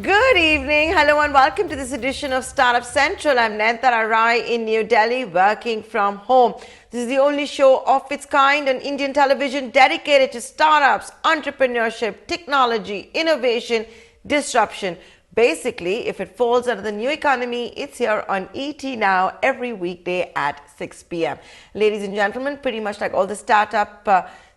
Good evening. Hello and welcome to this edition of Startup Central. I'm Nayantara Rai in New Delhi, working from home. This is the only show of its kind on Indian television dedicated to startups, entrepreneurship, technology, innovation, disruption. Basically, if it falls under the new economy, it's here on ET Now every weekday at 6 p.m. Ladies and gentlemen, pretty much like all the startup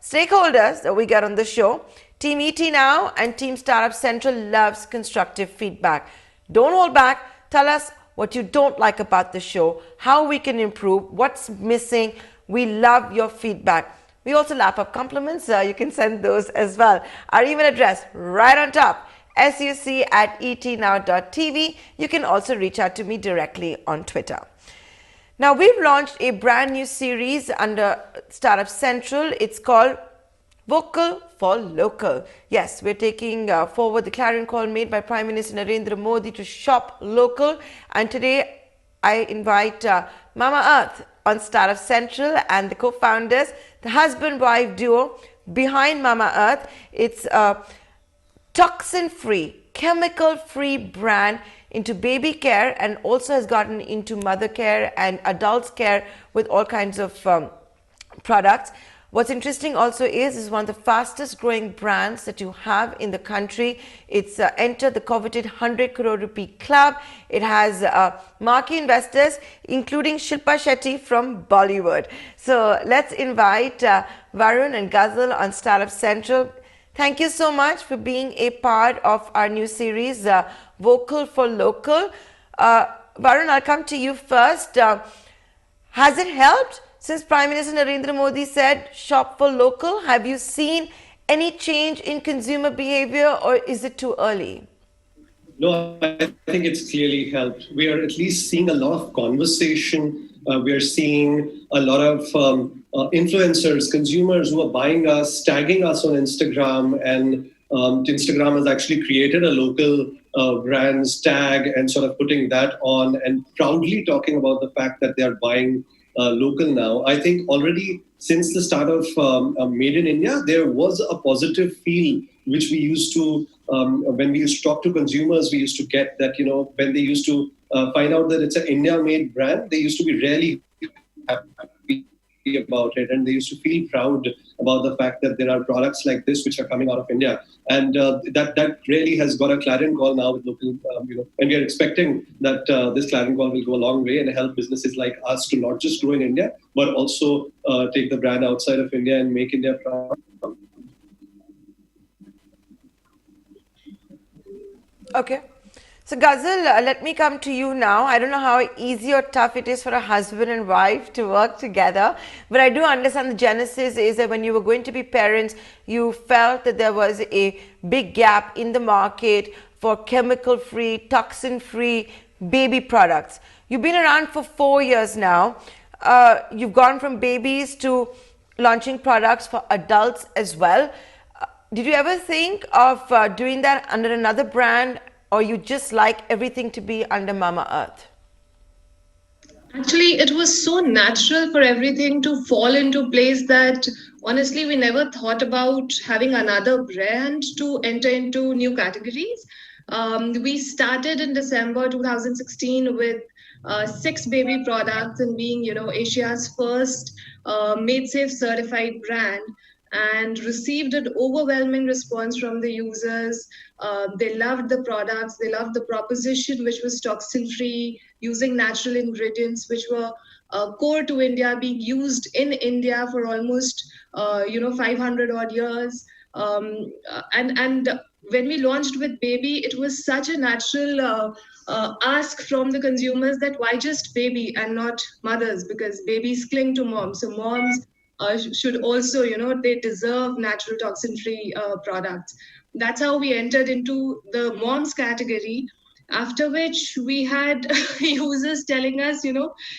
stakeholders that we get on the show, Team ET Now and Team Startup Central loves constructive feedback. Don't hold back. Tell us what you don't like about the show, how we can improve, what's missing. We love your feedback. We also lap up compliments. You can send those as well. Our email address right on top, suc@etnow.tv. You can also reach out to me directly on Twitter. Now, we've launched a brand new series under Startup Central. It's called Vocal for Local. Yes, we're taking forward the clarion call made by Prime Minister Narendra Modi to shop local. And today, I invite Mama Earth on Startup Central and the co-founders, the husband-wife duo behind Mama Earth. It's a toxin-free, chemical-free brand into baby care and also has gotten into mother care and adults care with all kinds of products. What's interesting also is one of the fastest growing brands that you have in the country. It's entered the coveted 100 crore rupee club. It has marquee investors, including Shilpa Shetty from Bollywood. So let's invite Varun and Ghazal on Startup Central. Thank you so much for being a part of our new series, Vocal for Local. Varun, I'll come to you first. Has it helped? Since Prime Minister Narendra Modi said shop for local, have you seen any change in consumer behavior or is it too early? No, I think it's clearly helped. We are at least seeing a lot of conversation. We are seeing a lot of influencers, consumers who are buying us, tagging us on Instagram, and Instagram has actually created a local brands tag and sort of putting that on and proudly talking about the fact that they are buying local now. I think already since the start of Made in India, there was a positive feel which we used to, when we used to talk to consumers, we used to get that, when they used to find out that it's an India-made brand, they used to be really happy about it, and they used to feel proud about the fact that there are products like this which are coming out of India, and that really has got a clarion call now with local, and we are expecting that this clarion call will go a long way and help businesses like us to not just grow in India but also take the brand outside of India and make India proud. Okay. So Ghazal, let me come to you now. I don't know how easy or tough it is for a husband and wife to work together, but I do understand the genesis is that when you were going to be parents, you felt that there was a big gap in the market for chemical-free, toxin-free baby products. You've been around for 4 years now. You've gone from babies to launching products for adults as well. Did you ever think of doing that under another brand, or you just like everything to be under Mama Earth? Actually, it was so natural for everything to fall into place that honestly, we never thought about having another brand to enter into new categories. We started in December 2016 with 6 baby products and being, Asia's first Madesafe certified brand, and received an overwhelming response from the users. They loved the products, they loved the proposition, which was toxin-free, using natural ingredients, which were core to India, being used in India for almost 500 odd years. And when we launched with baby, it was such a natural ask from the consumers that why just baby and not mothers, because babies cling to moms. So moms should also, they deserve natural toxin-free products. That's how we entered into the moms category, after which we had users telling us,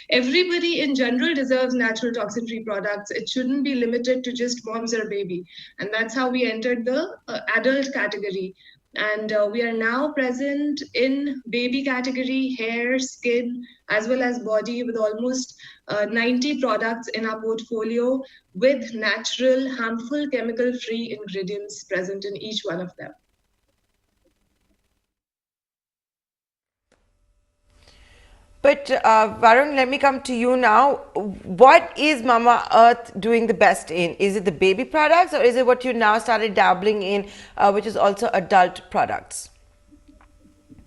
everybody in general deserves natural toxin-free products. It shouldn't be limited to just moms or baby. And that's how we entered the adult category. And we are now present in baby category, hair, skin, as well as body, with almost 90 products in our portfolio with natural, harmful, chemical-free ingredients present in each one of them. But Varun, let me come to you now. What is Mama Earth doing the best in? Is it the baby products, or is it what you now started dabbling in, which is also adult products?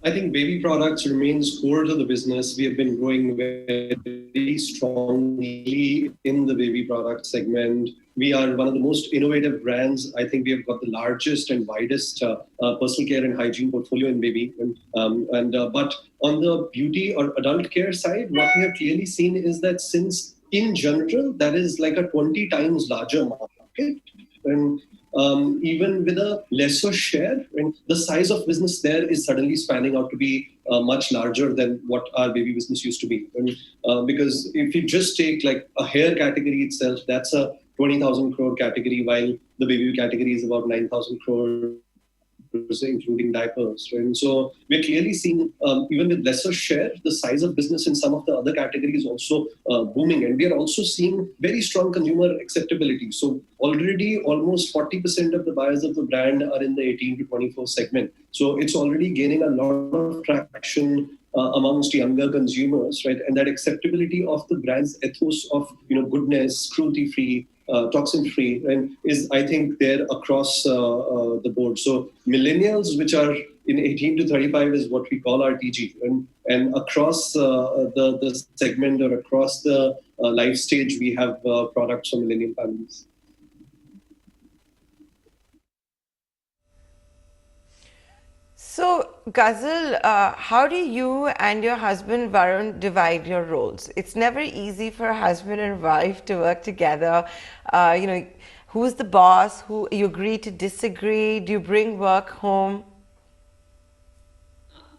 I think baby products remains core to the business. We have been growing very strongly in the baby product segment. We are one of the most innovative brands. I think we have got the largest and widest personal care and hygiene portfolio in baby. But on the beauty or adult care side, what we have clearly seen is that since in general, that is like a 20 times larger market. And even with a lesser share, and the size of business there is suddenly spanning out to be much larger than what our baby business used to be. And, because if you just take like a hair category itself, that's a 20,000 crore category, while the baby category is about 9,000 crore, including diapers. Right? And so we're clearly seeing, even with lesser share, the size of business in some of the other categories also booming. And we are also seeing very strong consumer acceptability. So already almost 40% of the buyers of the brand are in the 18 to 24 segment. So it's already gaining a lot of traction amongst younger consumers, right? And that acceptability of the brand's ethos of goodness, cruelty-free, toxin-free, and is, I think, there across the board. So millennials, which are in 18 to 35, is what we call our TG, and across the segment or across the life stage, we have products for millennial families. So, Ghazal, how do you and your husband Varun divide your roles? It's never easy for a husband and wife to work together. Who's the boss? Who you agree to disagree? Do you bring work home?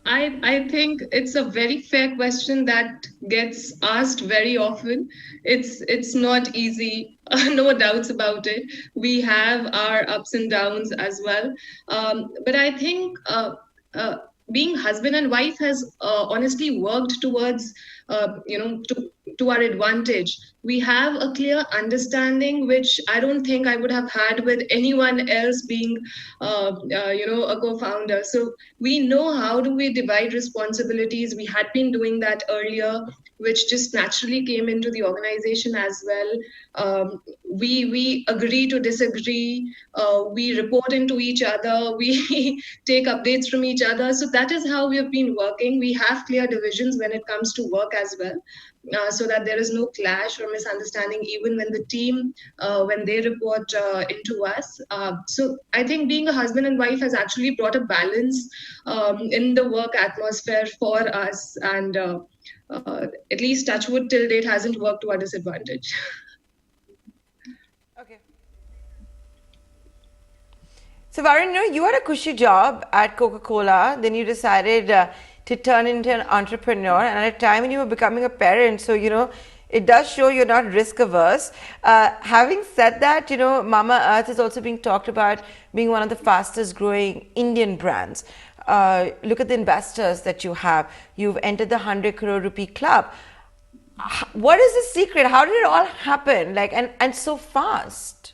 I think it's a very fair question that gets asked very often. It's not easy, no doubts about it. We have our ups and downs as well. But I think being husband and wife has honestly worked towards, to our advantage. We have a clear understanding, which I don't think I would have had with anyone else being, a co-founder. So we know how do we divide responsibilities. We had been doing that earlier, which just naturally came into the organization as well. We agree to disagree. We report into each other. We take updates from each other. So that is how we have been working. We have clear divisions when it comes to work as well. So that there is no clash or misunderstanding even when the team when they report into us. So I think being a husband and wife has actually brought a balance in the work atmosphere for us, and at least touch wood till date hasn't worked to our disadvantage. Okay. So Varun, you had a cushy job at Coca-Cola, then you decided to turn into an entrepreneur, and at a time when you were becoming a parent, so it does show you're not risk averse. Having said that, Mama Earth is also being talked about being one of the fastest growing Indian brands. Look at the investors that you have. You've entered the 100 crore rupee club. What is the secret? How did it all happen? And so fast?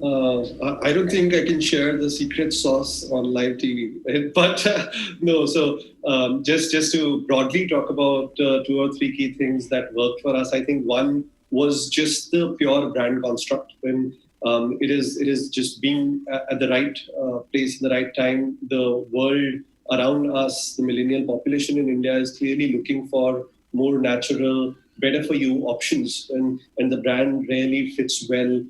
I don't think I can share the secret sauce on live TV, but no. So just to broadly talk about 2 or 3 key things that worked for us. I think one was just the pure brand construct. When it is just being at the right place at the right time. The world around us, the millennial population in India, is clearly looking for more natural, better for you options, and the brand really fits well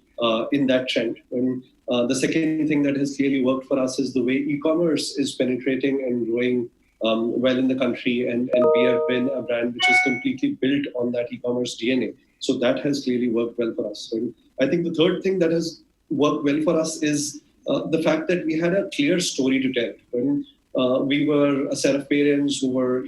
in that trend. And the second thing that has clearly worked for us is the way e-commerce is penetrating and growing well in the country, and we have been a brand which is completely built on that e-commerce DNA. So that has clearly worked well for us. And I think the third thing that has worked well for us is the fact that we had a clear story to tell. And we were a set of parents who were,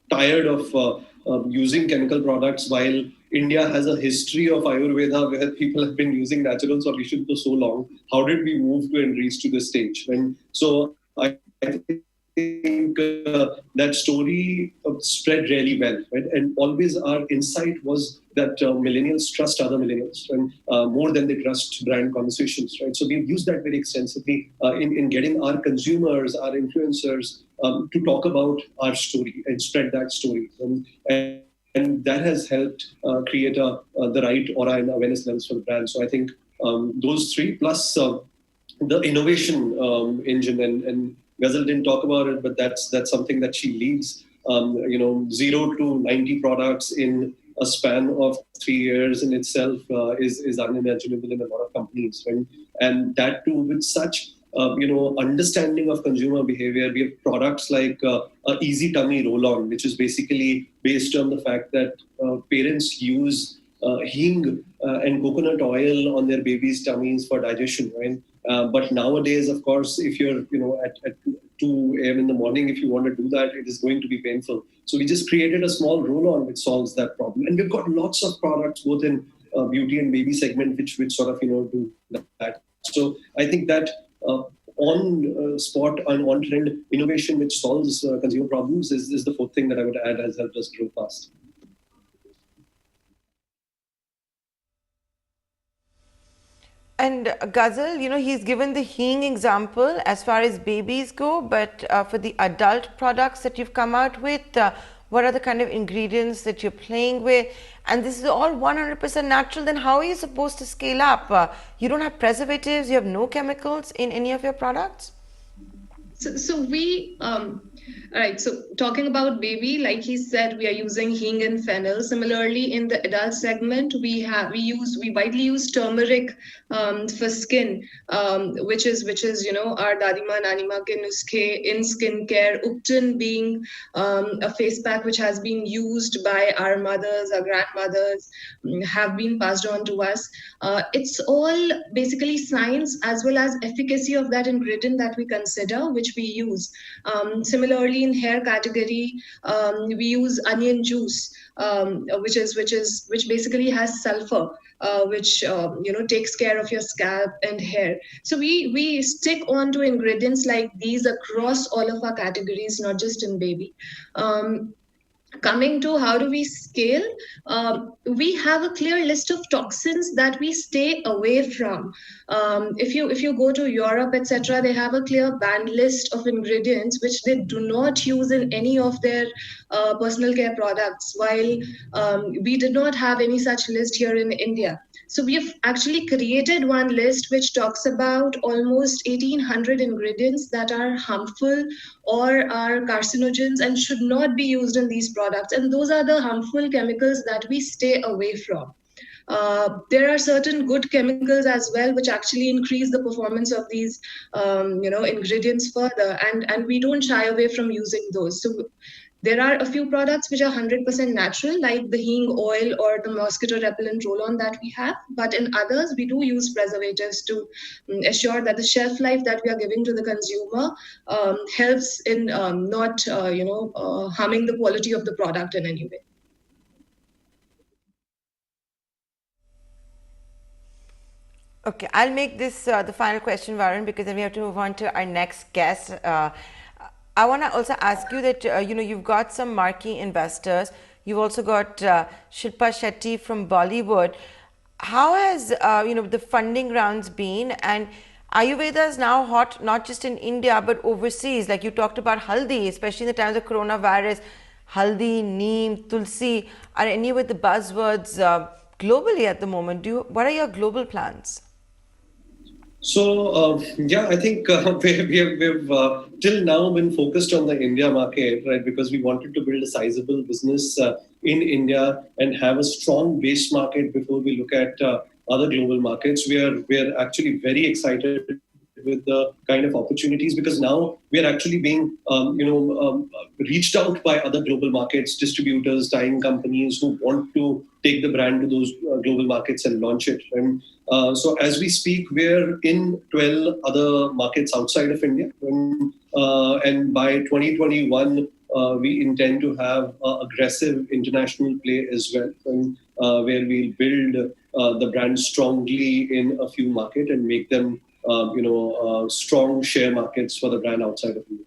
tired of using chemical products, while India has a history of Ayurveda where people have been using natural solutions for so long. How did we move to and reach to this stage? And so I think think that story spread really well, right? And always our insight was that millennials trust other millennials and more than they trust brand conversations, right? So we've used that very extensively in getting our consumers, our influencers to talk about our story and spread that story. And that has helped create the right aura and awareness levels for the brand. So I think those three plus the innovation engine, and Ghazal didn't talk about it, but that's something that she leads. 0 to 90 products in a span of 3 years in itself is unimaginable in a lot of companies, right? And that too with such understanding of consumer behavior. We have products like a Easy Tummy Roll-On, which is basically based on the fact that parents use hing and coconut oil on their babies' tummies for digestion, right? But nowadays, of course, if you're at 2 a.m. in the morning, if you want to do that, it is going to be painful. So we just created a small roll-on which solves that problem, and we've got lots of products both in beauty and baby segment which sort of do that. So I think that on spot and on trend innovation which solves consumer problems is the fourth thing that I would add has helped us grow fast. And Ghazal, he's given the hing example as far as babies go, but for the adult products that you've come out with, what are the kind of ingredients that you're playing with? And this is all 100% natural, then how are you supposed to scale up? You don't have preservatives, you have no chemicals in any of your products? So we, all right, so talking about baby, like he said, we are using hing and fennel. Similarly, in the adult segment, we widely use turmeric for skin, which is our dadima nanima ke nuskhe in skincare. Upton being a face pack which has been used by our mothers, our grandmothers, have been passed on to us. It's all basically science as well as efficacy of that ingredient that we consider, which we use. Similarly, in hair category, we use onion juice, which basically has sulfur, which takes care of your scalp and hair. So we stick on to ingredients like these across all of our categories, not just in baby. Coming to how do we scale, we have a clear list of toxins that we stay away from. If you go to Europe, etc., they have a clear banned list of ingredients which they do not use in any of their personal care products, while we did not have any such list here in India. So we've actually created one list which talks about almost 1,800 ingredients that are harmful or are carcinogens and should not be used in these products. And those are the harmful chemicals that we stay away from. There are certain good chemicals as well, which actually increase the performance of these, ingredients further. And we don't shy away from using those. So there are a few products which are 100% natural, like the hing oil or the mosquito repellent roll-on that we have. But in others, we do use preservatives to assure that the shelf life that we are giving to the consumer helps in not, harming the quality of the product in any way. Okay, I'll make this the final question, Varun, because then we have to move on to our next guest. I want to also ask you that, you've got some marquee investors. You've also got Shilpa Shetty from Bollywood. How has, the funding rounds been? And Ayurveda is now hot, not just in India, but overseas. Like you talked about haldi, especially in the times of coronavirus. Haldi, neem, tulsi are any with the buzzwords globally at the moment. What are your global plans? So, I think we've till now been focused on the India market, right? Because we wanted to build a sizable business in India and have a strong base market before we look at other global markets. We are actually very excited with the kind of opportunities because now we are actually being reached out by other global markets, distributors, dyeing companies who want to take the brand to those global markets and launch it. And so as we speak, we're in 12 other markets outside of India. And by 2021, we intend to have aggressive international play as well, where we'll build the brand strongly in a few markets and make them strong share markets for the brand outside of India.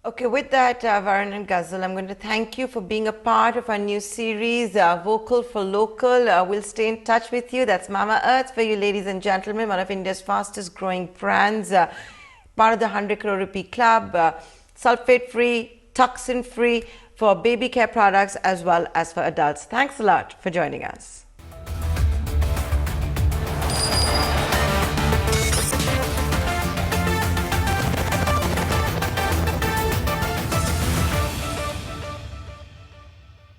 Okay, with that, Varun and Ghazal, I'm going to thank you for being a part of our new series, Vocal for Local. We'll stay in touch with you. That's Mama Earth for you, ladies and gentlemen, one of India's fastest growing brands, part of the 100 crore rupee club, sulfate-free, toxin-free for baby care products as well as for adults. Thanks a lot for joining us.